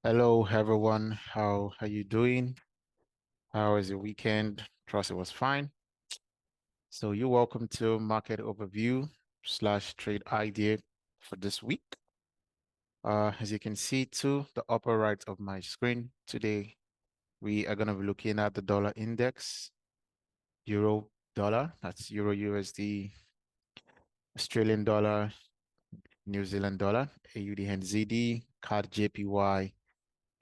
Hello everyone, how are you doing? How was your weekend? Trust it was fine. So you're welcome to market overview slash trade idea for this week. As you can see to the upper right of my screen today, we are going to be looking at the dollar index, euro dollar, that's euro USD, Australian dollar, New Zealand dollar, AUD NZD, CAD JPY,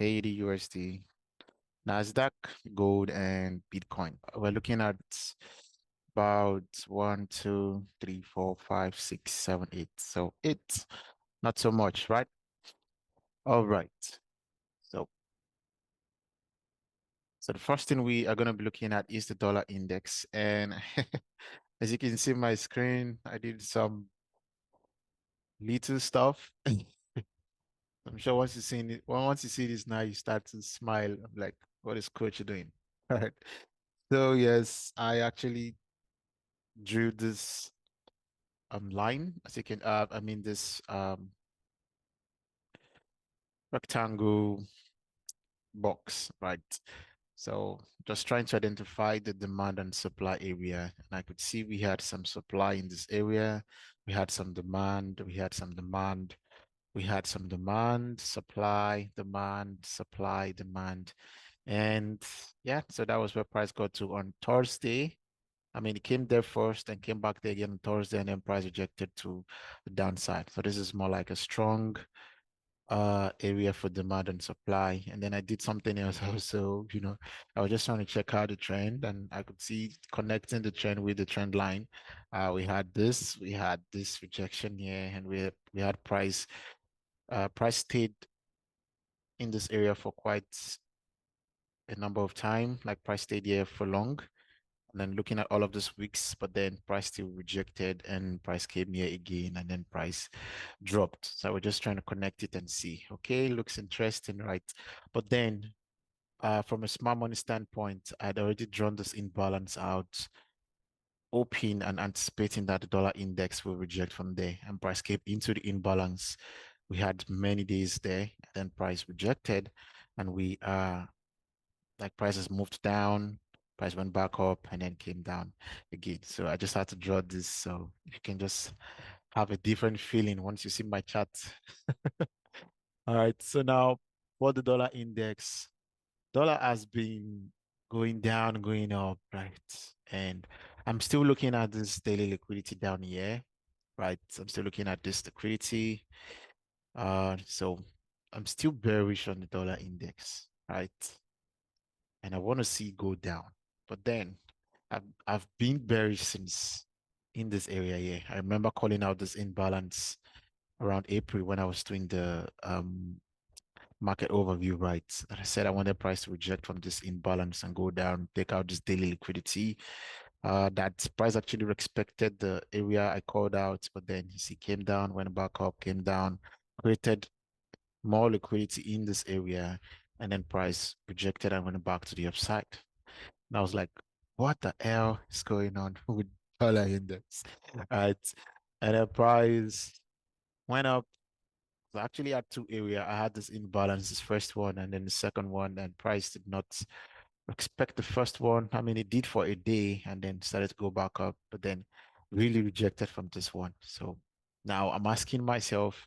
AUD USD, NASDAQ, gold, and Bitcoin. We're looking at about one, two, three, four, five, six, seven, eight. So eight, not so much, right? All right. So, so the first thing we are going to be looking at is the dollar index. And as you can see my screen, I did some little stuff. I'm sure once you see it, well, once you see this now, you start to smile. I'm like, what is coach doing? All right. So yes, I actually drew this line, as you can I mean this rectangle box, right? So just trying to identify the demand and supply area. And I could see we had some supply in this area. We had some demand, we had some demand, we had some demand, supply, demand, supply, demand. And yeah, so that was where price got to on Thursday. I mean, it came there first and came back there again on Thursday, and then price rejected to the downside. So this is more like a strong area for demand and supply. And then I did something else also, I was just trying to check out the trend, and I could see connecting the trend with the trend line. We had this rejection here, and we had price stayed in this area for quite a number of time, like price stayed here for long. And then looking at all of these weeks, but then price still rejected and price came here again and then price dropped. So we're just trying to connect it and see. Okay, looks interesting, right? But then from a smart money standpoint, I'd already drawn this imbalance out, hoping and anticipating that the dollar index will reject from there and price came into the imbalance. We had many days there, and then price rejected, and we like prices moved down, price went back up and then came down again. So I just had to draw this so you can just have a different feeling once you see my chart. All right. So now for the dollar index, dollar has been going down, going up, right? And I'm still looking at this daily liquidity down here, right? I'm still looking at this liquidity. So I'm still bearish on the dollar index, right? And I want to see it go down. But then I've been bearish since in this area here. I remember calling out this imbalance around April when I was doing the market overview, right? And I said I wanted price to reject from this imbalance and go down, take out this daily liquidity. That price actually respected the area I called out, but then you see came down, went back up, came down, created more liquidity in this area, and then price rejected and went back to the upside. And I was like, what the hell is going on with dollar index? Right. And the price went up. So I actually had two area. I had this imbalance, this first one, and then the second one, and price did not expect the first one. I mean, it did for a day and then started to go back up, but then really rejected from this one. So now I'm asking myself,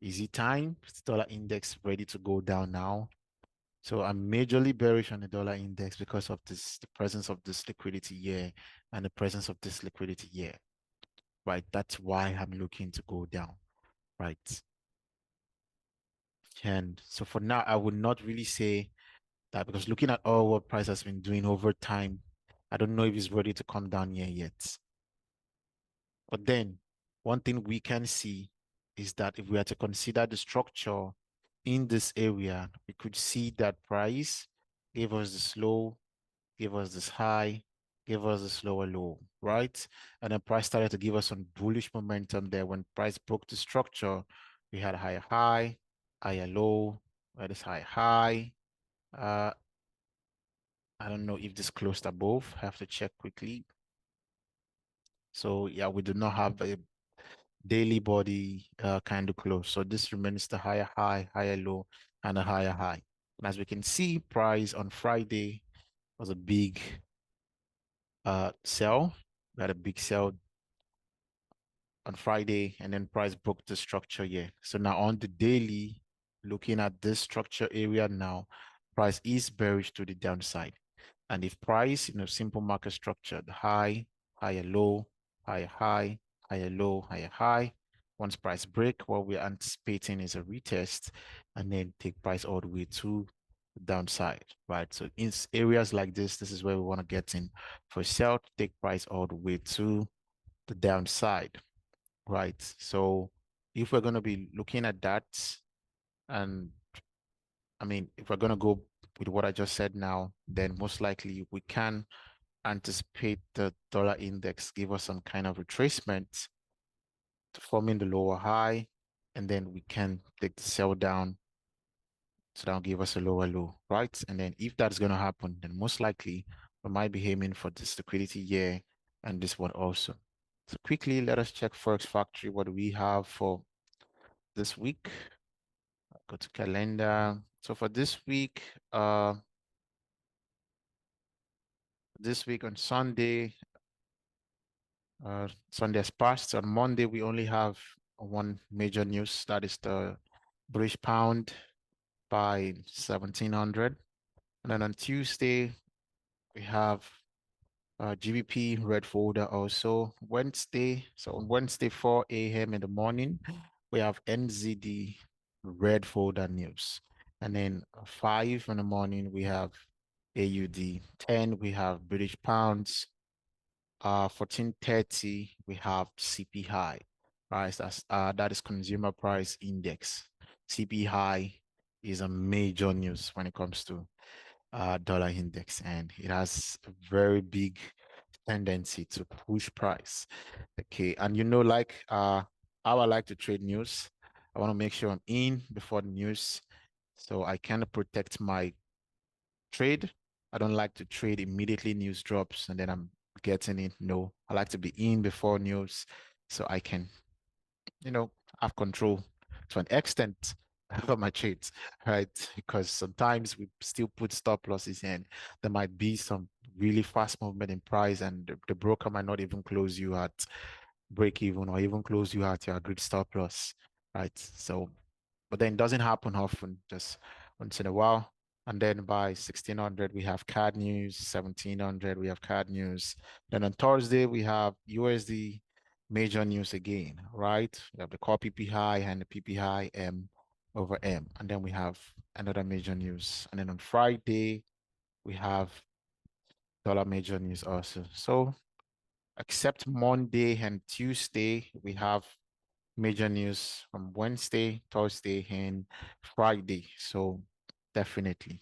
is it time? Is the dollar index ready to go down now? So I'm majorly bearish on the dollar index because of this, the presence of this liquidity here and the presence of this liquidity here, right? That's why I'm looking to go down, right? And so for now, I would not really say that because looking at all what price has been doing over time, I don't know if it's ready to come down here yet. But then one thing we can see is that if we are to consider the structure in this area, we could see that price gave us this low, give us this high, give us this lower low, right? And then price started to give us some bullish momentum there. When price broke the structure, we had a higher high, higher low, we had this high high. Uh, I don't know if this closed above. I have to check quickly. So yeah, we do not have a daily body kind of close. So this remains the higher high, higher low, and a higher high. And as we can see, price on Friday was a big sell. We had a big sell on Friday, and then price broke the structure here. So now on the daily, looking at this structure area now, price is bearish to the downside. And if price, simple market structure, the high, higher low, higher high, higher low, higher high. Once price break, what we're anticipating is a retest and then take price all the way to the downside, right? So in areas like this is where we want to get in for sell to take price all the way to the downside, right? So if we're going to be looking at that, and I mean, if we're going to go with what I just said now, then most likely we can anticipate the dollar index give us some kind of retracement to forming the lower high, and then we can take the sell down. So that'll give us a lower low, right? And then if that's going to happen, then most likely we might be aiming for this liquidity here and this one also. So quickly, let us check Forex Factory. What do we have for this week? Go to calendar. So for this week on Sunday, Sunday has passed. On Monday, we only have one major news. That is the British pound by 1700. And then on Tuesday, we have GBP red folder also. Wednesday, so on Wednesday, 4 a.m. in the morning, we have NZD red folder news. And then 5 in the morning, we have AUD. 10, we have British pounds. 14:30, we have CPI, right? That is Consumer Price Index. CPI is a major news when it comes to dollar index, and it has a very big tendency to push price. Okay, and like how I like to trade news, I want to make sure I'm in before the news, so I kind of protect my trade. I don't like to trade immediately news drops and then I'm getting it. No, I like to be in before news so I can, you know, have control to an extent over my trades, right? Because sometimes we still put stop losses in. There might be some really fast movement in price and the broker might not even close you at break even or even close you at your agreed stop loss, right? So but then it doesn't happen often, just once in a while. And then by 1600, we have CAD news, 1700, we have CAD news. Then on Thursday, we have USD major news again, right? We have the core PPI and the PPI M over M. And then we have another major news. And then on Friday, we have dollar major news also. So except Monday and Tuesday, we have major news from Wednesday, Thursday, and Friday. So definitely.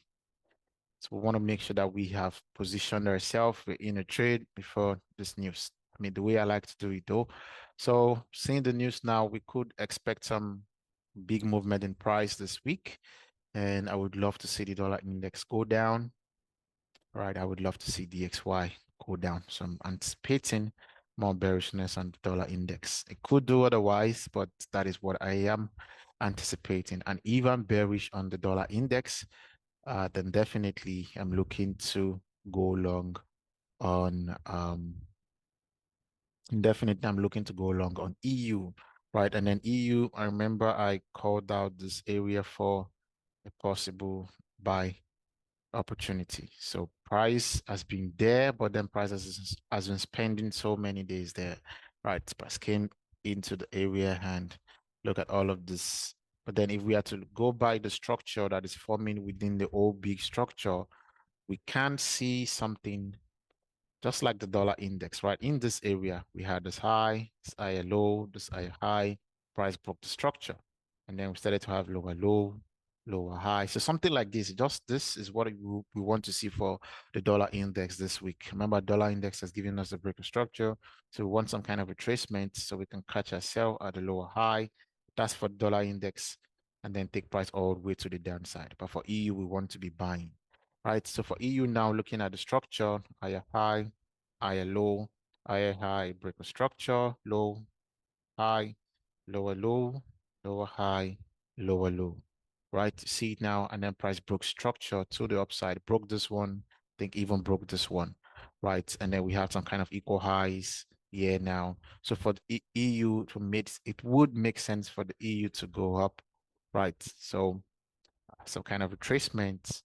So we want to make sure that we have positioned ourselves in a trade before this news. I mean, the way I like to do it though. So seeing the news now, we could expect some big movement in price this week. And I would love to see the dollar index go down. Right, I would love to see DXY go down. So I'm anticipating more bearishness on the dollar index. It could do otherwise, but that is what I am anticipating. And even bearish on the dollar index, then definitely I'm looking to go long on definitely I'm looking to go long on EU, right? And then EU, I remember I called out this area for a possible buy opportunity. So price has been there, but then price has been spending so many days there, right? Price came into the area and look at all of this. But then if we are to go by the structure that is forming within the old big structure, we can see something just like the dollar index, right? In this area, we had this high, this higher low, this higher high, price broke the structure. And then we started to have lower low, lower high. So something like this, just this is what we want to see for the dollar index this week. Remember, dollar index has given us a break of structure. So we want some kind of retracement so we can catch a sell at the lower high. That's for dollar index and then take price all the way to the downside. But for EU, we want to be buying. Right, so for EU now, looking at the structure, higher high, higher low, higher high, break of structure, low, high, lower low, lower high, lower low. right? See it now, and then price broke structure to the upside, broke this one, I think even broke this one, right? And then we have some kind of equal highs here now. So for the EU to make, it would make sense for the EU to go up, right? So some kind of retracement,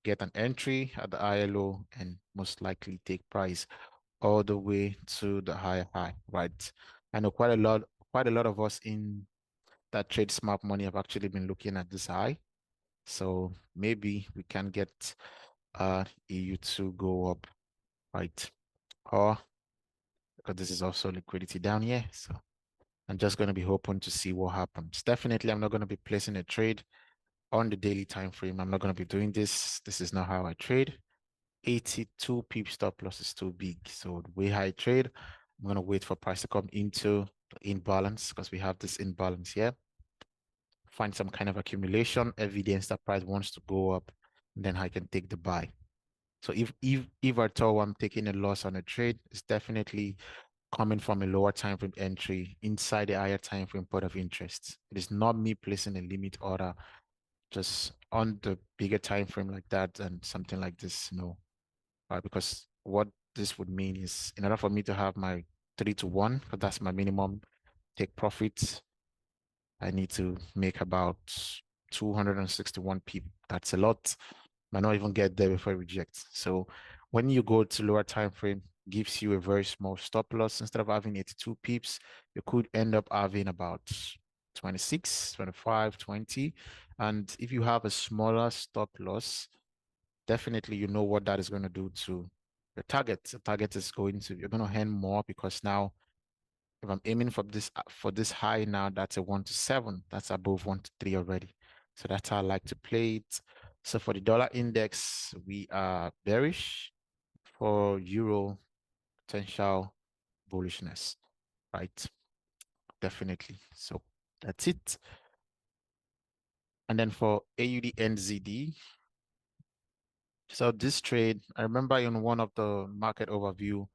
get an entry at the ILO, and most likely take price all the way to the higher high, right? I know quite a lot of us in that trade smart money have actually been looking at this high. So maybe we can get EU to go up, right? Or because this is also liquidity down here. So I'm just going to be hoping to see what happens. Definitely, I'm not going to be placing a trade on the daily time frame. I'm not going to be doing this. This is not how I trade. 82 pip stop loss is too big. So the way I trade, I'm going to wait for price to come into the imbalance because we have this imbalance here. Find some kind of accumulation evidence that price wants to go up, and then I can take the buy. So if at all I'm taking a loss on a trade, it's definitely coming from a lower time frame entry inside the higher time frame point of interest. It is not me placing a limit order just on the bigger time frame like that and something like this. No, because what this would mean is in order for me to have my 3 to 1, because that's my minimum take profits, I need to make about 261 people. That's a lot. Might not even get there before it rejects. So when you go to lower time frame, gives you a very small stop loss. Instead of having 82 pips, you could end up having about 26, 25, 20. And if you have a smaller stop loss, definitely you know what that is going to do to your target. The target is going to, you're going to earn more because now if I'm aiming for this high now, that's a 1 to 7. That's above 1 to 3 already. So that's how I like to play it. So for the dollar index, we are bearish. For euro, potential bullishness, right? Definitely. So that's it. And then for AUD NZD, so this trade, I remember in one of the market overview,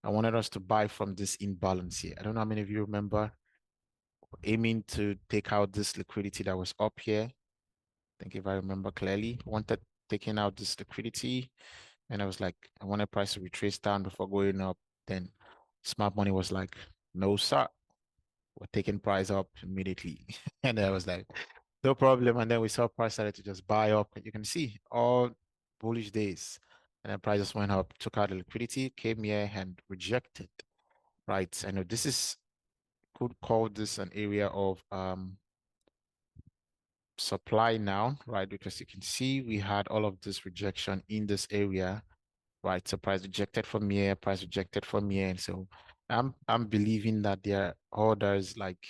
I wanted us to buy from this imbalance here. I don't know how many of you remember aiming to take out this liquidity that was up here. I think if I remember clearly, wanted taking out this liquidity, and I was like, I wanted price to retrace down before going up. Then smart money was like, no, sir, we're taking price up immediately. And I was like, no problem. And then we saw price started to just buy up. You can see all bullish days. And then price just went up, took out the liquidity, came here and rejected. Right. I know this is could call this an area of supply now, right? Because you can see we had all of this rejection in this area, right? So price rejected from here, price rejected from here. And so I'm believing that there are orders like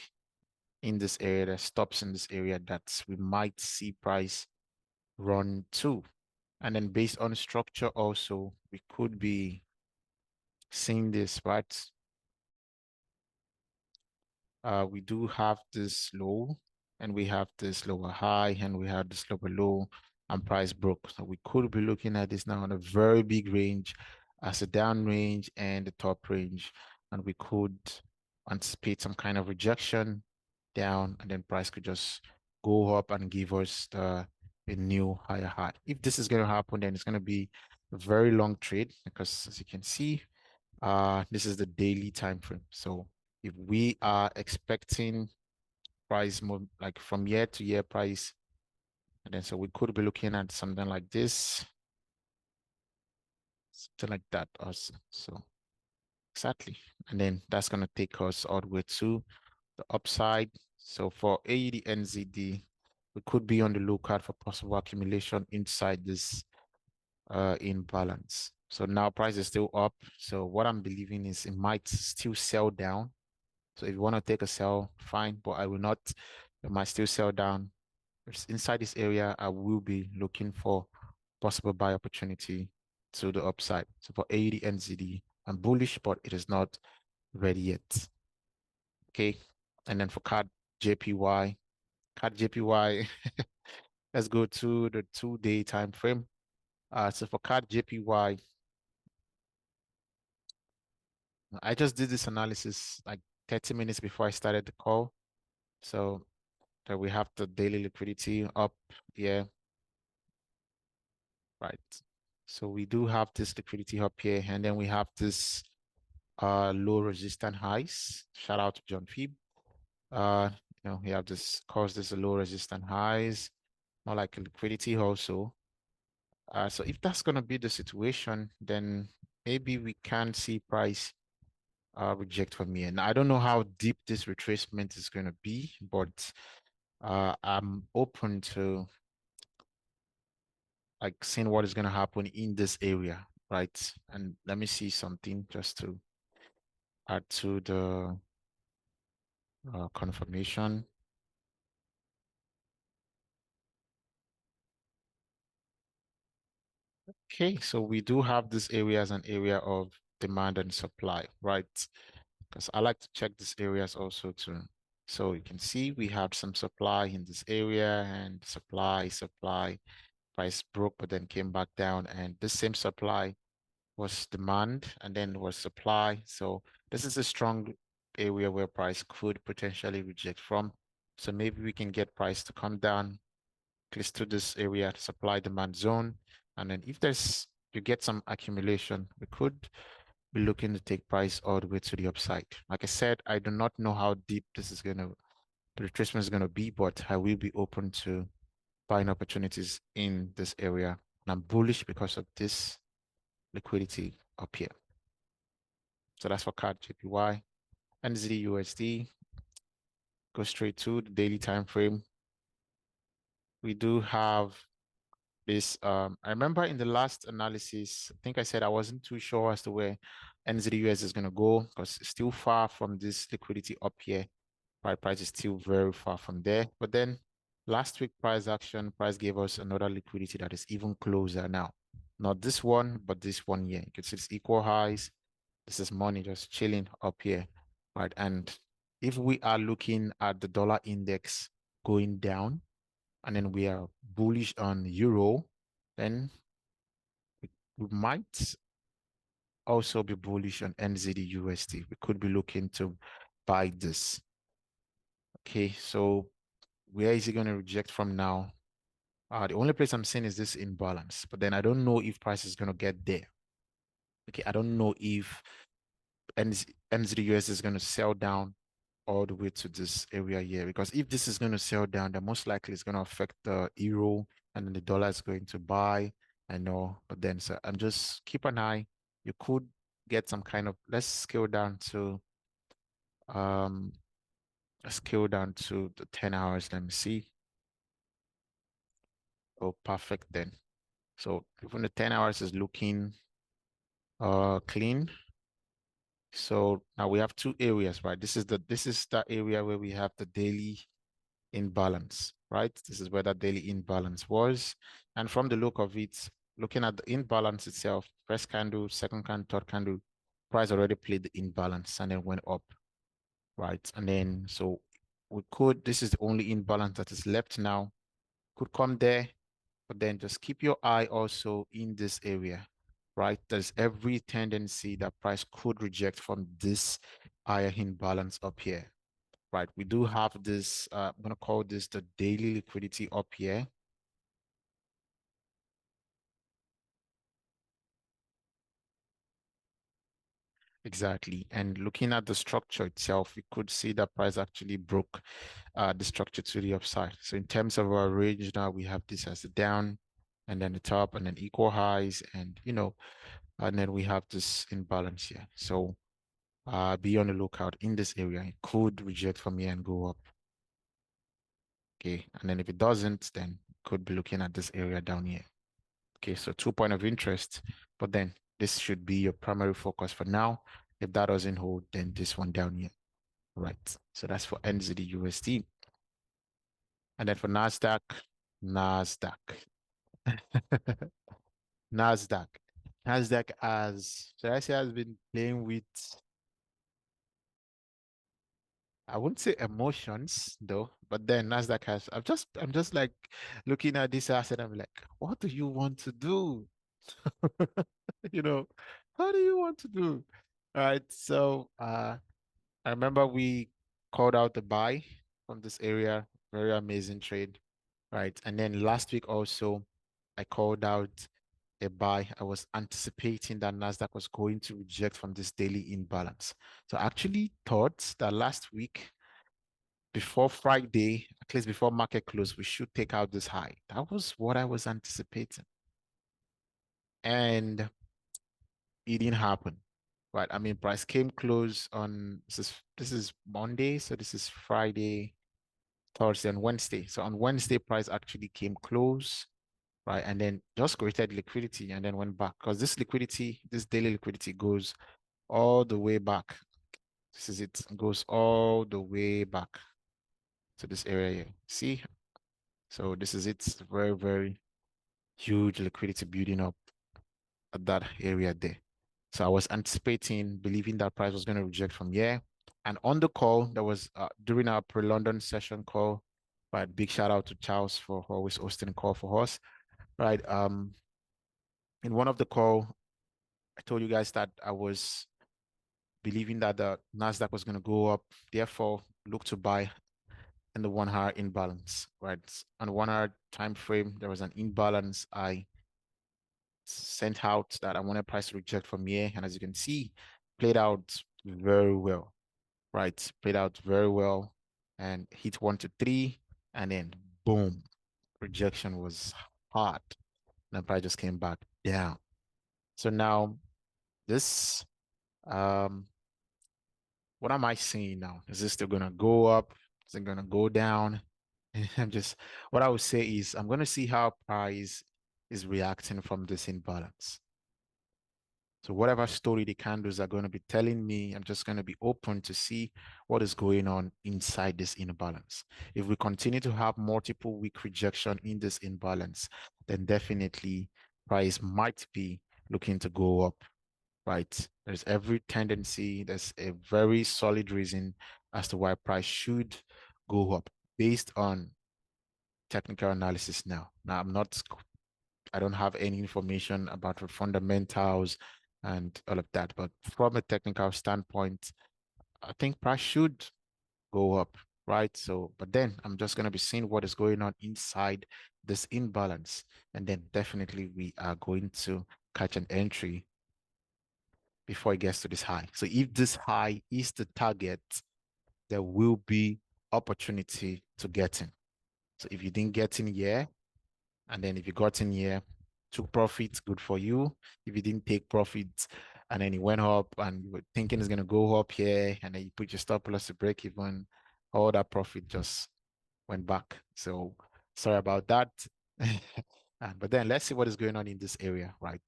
in this area, there are stops in this area that we might see price run to. And then based on structure also, we could be seeing this, right? We do have this low and we have this lower high and we have this lower low and price broke. So we could be looking at this now on a very big range as a down range and the top range. And we could anticipate some kind of rejection down and then price could just go up and give us a new higher high. If this is going to happen, then it's going to be a very long trade because as you can see, this is the daily time frame. So if we are expecting price more like from year to year price, and then so we could be looking at something like this, something like that also. So exactly. And then that's going to take us all the way to the upside. So for AUD NZD, we could be on the lookout for possible accumulation inside this imbalance. So now price is still up. So what I'm believing is it might still sell down. So if you want to take a sell, fine, but I will not. It might still sell down. Inside this area, I will be looking for possible buy opportunity to the upside. So for AUD NZD, I'm bullish, but it is not ready yet. Okay. And then for CAD JPY, CAD JPY, let's go to the 2-day time frame. So for CAD JPY, I just did this analysis like 30 minutes before I started the call. So that we have the daily liquidity up here, right? So we do have this liquidity up here, and then we have this low resistance highs. Shout out to John Phoebe. We have this cause this a low resistance highs, more like a liquidity also. So if that's gonna be the situation, then maybe we can see price reject from here. And I don't know how deep this retracement is gonna be, but I'm open to like seeing what is gonna happen in this area, right? And let me see something just to add to the confirmation. Okay, so we do have this area as an area of demand and supply, right? Because I like to check these areas also too. So you can see we have some supply in this area and supply, price broke, but then came back down. And this same supply was demand and then was supply. So this is a strong area where price could potentially reject from. So maybe we can get price to come down close to this area, supply demand zone. And then if you get some accumulation, we could be looking to take price all the way to the upside. Like I said, I do not know how deep the retracement is gonna be, but I will be open to buying opportunities in this area. And I'm bullish because of this liquidity up here. So that's for CAD JPY. NZD USD, go straight to the daily time frame. We do have this. I remember in the last analysis, I think I said I wasn't too sure as to where NZD-US is going to go because it's still far from this liquidity up here. Price is still very far from there. But then last week price gave us another liquidity that is even closer now. Not this one, but this one here. You can see it's equal highs. This is money just chilling up here, right? And if we are looking at the dollar index going down, and then we are bullish on euro, then we might also be bullish on NZD USD. We could be looking to buy this. Okay, so where is it going to reject from now? The only place I'm seeing is this imbalance, but then I don't know if price is going to get there. Okay, I don't know if NZD US is going to sell down all the way to this area here, because if this is going to sell down, then most likely it's going to affect the euro, and then the dollar is going to buy. I know, but then so I'm just keep an eye. You could get some kind of, let's scale down to um the 10 hours. Let me see. Oh, perfect then. So even the 10 hours is looking clean. So now we have two areas, right? This is the area where we have the daily imbalance, right? This is where that daily imbalance was. And from the look of it, looking at the imbalance itself, first candle, second candle, third candle, price already played the imbalance and then went up, right? And then so this is the only imbalance that is left now. Could come there, but then just keep your eye also in this area, right? There's every tendency that price could reject from this higher imbalance up here, right? We do have this, I'm going to call this the daily liquidity up here. Exactly. And looking at the structure itself, we could see that price actually broke the structure to the upside. So in terms of our range now, we have this as the down and then the top and then equal highs and, and then we have this imbalance here. So be on the lookout in this area. It could reject from here and go up. Okay. And then if it doesn't, then could be looking at this area down here. Okay, so 2 point of interest, but then this should be your primary focus for now. If that doesn't hold, then this one down here. Right. So that's for NZD USD. And then for NASDAQ. NASDAQ. NASDAQ has been playing with, I wouldn't say emotions though, but then NASDAQ I'm just like looking at this asset. I'm like, what do you want to do? You know, how do you want to do? All right. So, I remember we called out the buy from this area Very amazing trade, right? And then last week also, I called out a buy. I was anticipating that NASDAQ was going to reject from this daily imbalance. So I actually thought that last week, before Friday, at least before market close, we should take out this high. That was what I was anticipating. And it didn't happen. Right. I mean, price came close on this is Monday, so this is Friday, Thursday, and Wednesday. So on Wednesday, price actually came close, right? And then just created liquidity and then went back. Because this liquidity, this daily liquidity goes all the way back. This is it. It goes all the way back to this area here. See? So this is it. Very, very huge liquidity building up at that area there. So I was anticipating, believing that price was going to reject from here. And on the call, that was during our pre-London session call, right? Big shout out to Charles for always hosting a call for us, right? In one of the call, I told you guys that I was believing that the NASDAQ was going to go up. Therefore, look to buy in the 1 hour imbalance, right? On the 1 hour time frame, there was an imbalance. I sent out that I wanted price to reject from here. And as you can see, played out very well, right? Played out very well and hit 1 to 3. And then boom, rejection was hard. And the price just came back down. So now this, what am I seeing now? Is this still gonna go up? Is it gonna go down? I'm just, what I would say is I'm gonna see how price is reacting from this imbalance. So whatever story the candles are going to be telling me, I'm just going to be open to see what is going on inside this imbalance. If we continue to have multiple weak rejection in this imbalance, then definitely price might be looking to go up, right? There's every tendency, there's a very solid reason as to why price should go up based on technical analysis now. Now, I don't have any information about the fundamentals and all of that. But from a technical standpoint, I think price should go up, right? So, but then I'm just going to be seeing what is going on inside this imbalance. And then definitely we are going to catch an entry before it gets to this high. So if this high is the target, there will be opportunity to get in. So if you didn't get in here, and then if you got in here, took profits, good for you. If you didn't take profits and then it went up and you were thinking it's gonna go up here, and then you put your stop loss to break even, all that profit just went back. So sorry about that. But then let's see what is going on in this area, right?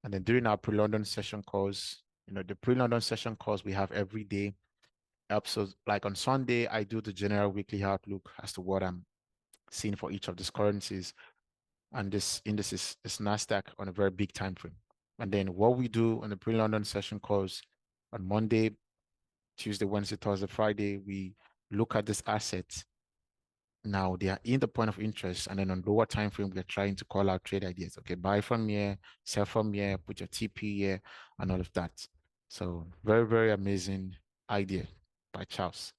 And then during our pre-London session calls, the pre-London session calls we have every day episodes. Like on Sunday, I do the general weekly outlook as to what I'm seeing for each of these currencies, and this indices is NASDAQ on a very big time frame. And then what we do on the pre-London session calls on Monday, Tuesday, Wednesday, Thursday, Friday, we look at this asset. Now they are in the point of interest, and then on lower time frame, we're trying to call out trade ideas. Okay, buy from here, sell from here, put your TP here, and all of that. So very, very amazing idea by Charles.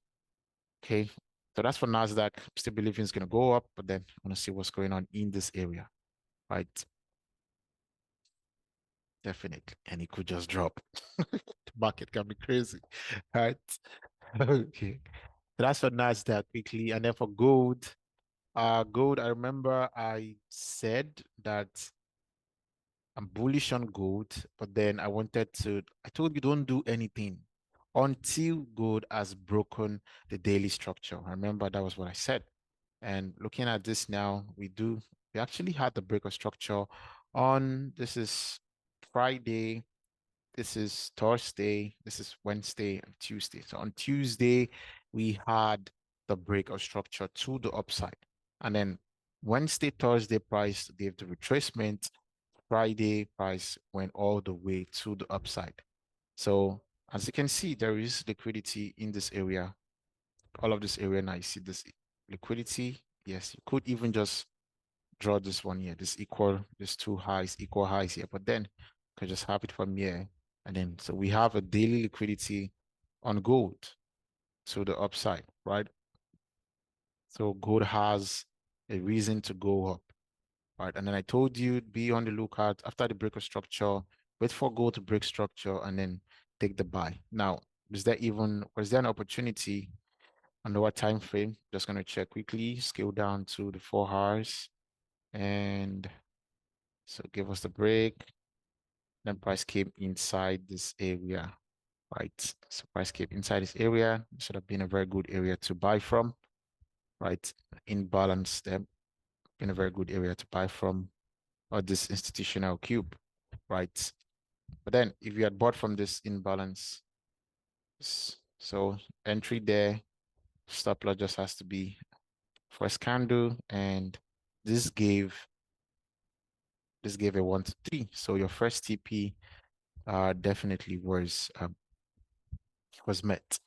Okay, so that's for NASDAQ. Still believing it's going to go up, but then I want to see what's going on in this area, right? Definitely. And it could just drop. The market can be crazy. Right. Okay. So that's for NASDAQ quickly. And then for gold, gold, I remember I said that I'm bullish on gold, but then I told you don't do anything until gold has broken the daily structure. I remember that was what I said. And looking at this now, we actually had the break of structure on, this is Friday, this is Thursday, this is Wednesday and Tuesday. So on Tuesday, we had the break of structure to the upside. And then Wednesday, Thursday price gave the retracement. Friday price went all the way to the upside. So as you can see, there is liquidity in this area. All of this area now, you see this liquidity. Yes, you could even just draw this one here, this two highs, equal highs here, but then you can just have it from here. And then, so we have a daily liquidity on gold to the upside, right? So gold has a reason to go up, right? And then I told you be on the lookout after the break of structure, wait for gold to break structure and then take the buy. Now, was there an opportunity on what time frame? Just gonna check quickly, scale down to the 4 hours, and so give us the break. Then price came inside this area, right? So price came inside this area. Should have been a very good area to buy from, right? In balance, there been a very good area to buy from, or this institutional cube, right? But then if you had bought from this imbalance, so entry there, stop loss just has to be first candle, and this gave a 1 to 3. So your first TP definitely was met,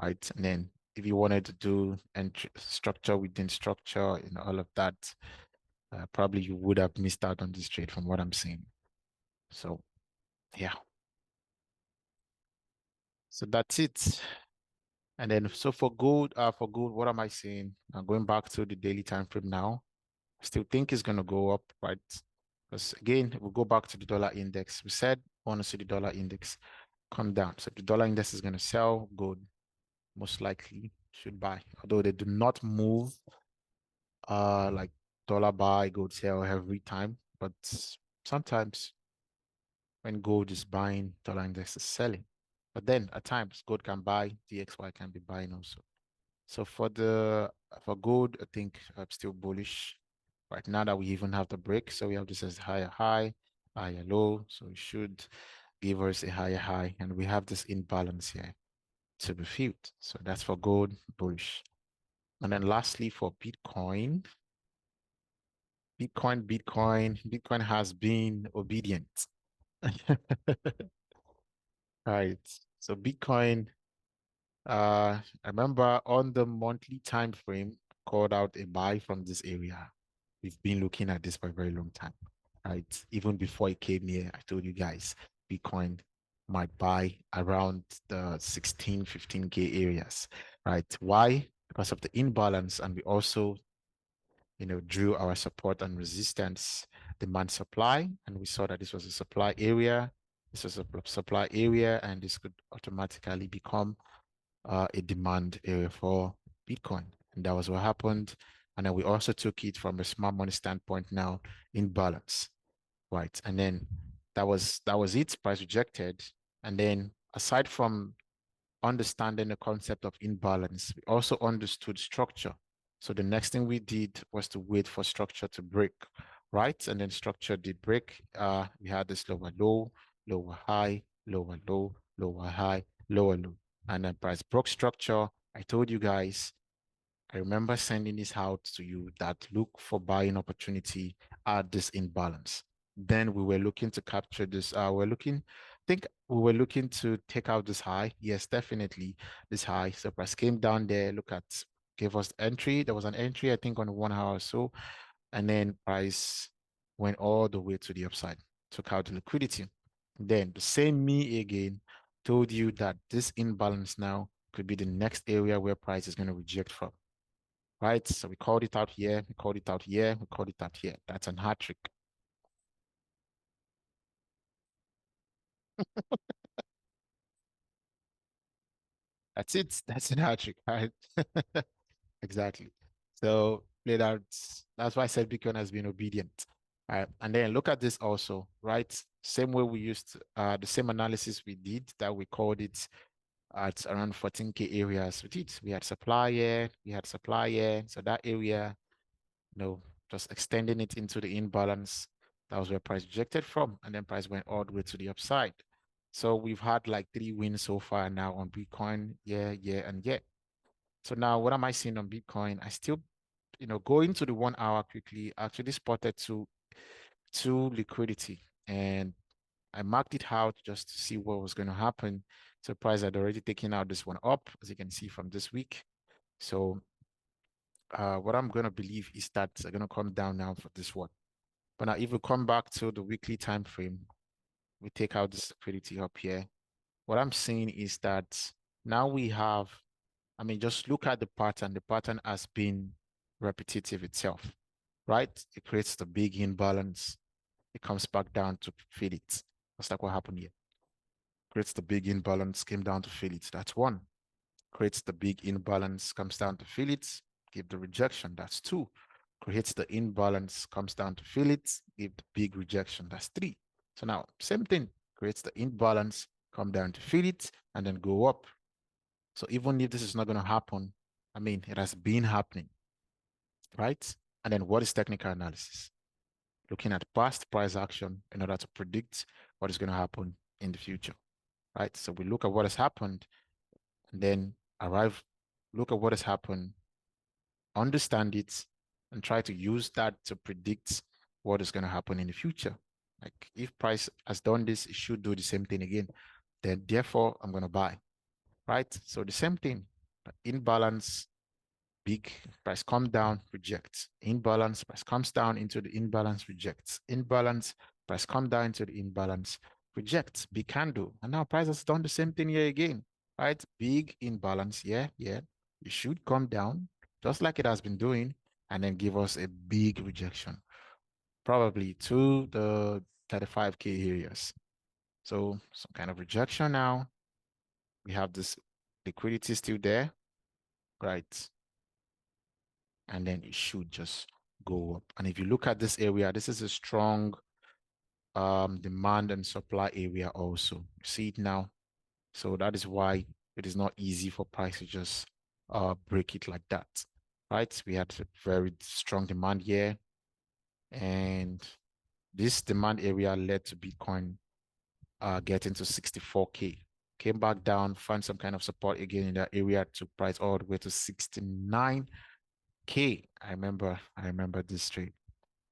right? And then if you wanted to do entry structure within structure and all of that, probably you would have missed out on this trade from what I'm seeing. So yeah, so that's it. And then so for gold, what am I saying? Going back to the daily time frame now, I still think it's gonna go up, right? Because again, if we go back to the dollar index, we said we want to see the dollar index come down. So the dollar index is gonna sell, gold most likely should buy. Although they do not move like dollar buy, gold sell every time, but sometimes when gold is buying, dollar index is selling. But then at times gold can buy, DXY can be buying also. So for gold, I think I'm still bullish right now that we even have the break. So we have this as higher high, higher low. So it should give us a higher high, and we have this imbalance here to be filled. So that's for gold, bullish. And then lastly for Bitcoin, Bitcoin has been obedient. Right. So Bitcoin, I remember on the monthly time frame, called out a buy from this area. We've been looking at this for a very long time, right? Even before it came here, I told you guys Bitcoin might buy around the 16, 15K areas, right? Why? Because of the imbalance, and we also drew our support and resistance, demand supply, and we saw that this was a supply area. This was a supply area, and this could automatically become a demand area for Bitcoin. And that was what happened. And then we also took it from a smart money standpoint now in balance, right? And then that was it, price rejected. And then aside from understanding the concept of imbalance, we also understood structure. So the next thing we did was to wait for structure to break, right? And then structure did break. We had this lower low, lower high, lower low, lower high, lower low. And then price broke structure. I told you guys, I remember sending this out to you that look for buying opportunity at this imbalance. Then we were looking to capture this. I think we were looking to take out this high. Yes, definitely this high. So price came down there. Gave us entry. There was an entry, I think, on 1 hour or so. And then price went all the way to the upside, took out the liquidity. Then the same me again told you that this imbalance now could be the next area where price is going to reject from, right? So we called it out here, we called it out here, we called it out here. That's an hat trick. That's it. That's an hat trick, right? Exactly. So played out. That's why I said Bitcoin has been obedient. Right. And then look at this also, right? Same way we used the same analysis we did that we called it at around 14K areas. We had supply here, we had supply here. So that area, just extending it into the imbalance. That was where price rejected from, and then price went all the way to the upside. So we've had like 3 wins so far now on Bitcoin. Yeah, yeah, and yeah. So now what am I seeing on Bitcoin? I still, going to the 1 hour quickly, I actually spotted two liquidity, and I marked it out just to see what was going to happen. So price had already taken out this one up, as you can see from this week. So what I'm going to believe is that they're going to come down now for this one. But now if we come back to the weekly time frame, we take out this liquidity up here. What I'm seeing is that now we have I mean, just look at the pattern. The pattern has been repetitive itself, right? It creates the big imbalance. It comes back down to fill it. That's like what happened here. Creates the big imbalance, came down to fill it. That's one. Creates the big imbalance, comes down to fill it, give the rejection. That's two. Creates the imbalance, comes down to fill it, give the big rejection. That's three. So now, same thing. Creates the imbalance, come down to fill it, and then go up. So even if this is not going to happen, I mean, it has been happening, right? And then what is technical analysis? Looking at past price action in order to predict what is going to happen in the future, right? So we look at what has happened and then look at what has happened, understand it, and try to use that to predict what is going to happen in the future. Like if price has done this, it should do the same thing again. Then therefore, I'm going to buy, right? So the same thing, imbalance, big price come down, rejects. Imbalance, price comes down into the imbalance, rejects. Imbalance, price come down into the imbalance, rejects. Big candle. And now price has done the same thing here again, right? Big imbalance. Yeah, yeah. It should come down just like it has been doing and then give us a big rejection, probably to the 35K areas. So some kind of rejection now. We have this liquidity still there, right? And then it should just go up. And if you look at this area, this is a strong demand and supply area also. You see it now. So that is why it is not easy for price to just break it like that, right? We had a very strong demand here, and this demand area led to Bitcoin getting to 64K. Came back down, found some kind of support again in that area, took price all the way to 69K. I remember this trade.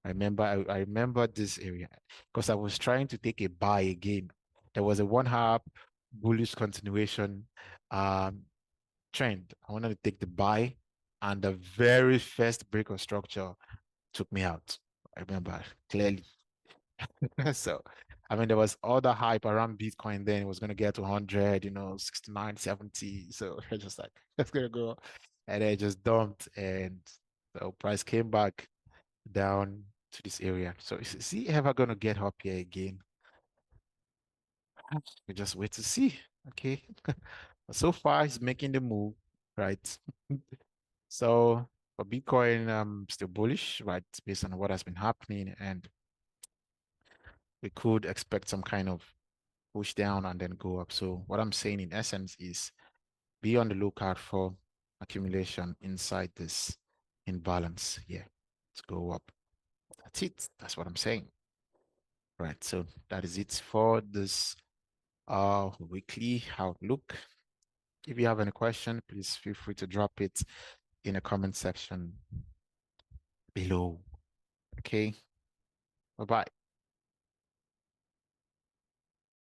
I remember this area because I was trying to take a buy again. There was a 1 hour bullish continuation um trend. I wanted to take the buy, and the very first break of structure took me out. I remember clearly. So, I mean, there was all the hype around Bitcoin then. It was going to get to 100, 69, 70. So I just like, it's going to go. And then it just dumped. And the price came back down to this area. So is he ever going to get up here again? We just wait to see. Okay. But so far, he's making the move, right? So for Bitcoin, I'm still bullish, right? Based on what has been happening. And we could expect some kind of push down and then go up. So what I'm saying in essence is be on the lookout for accumulation inside this imbalance here to go up. That's it. That's what I'm saying. Right. So that is it for this weekly outlook. If you have any question, please feel free to drop it in the comment section below. Okay. Bye-bye.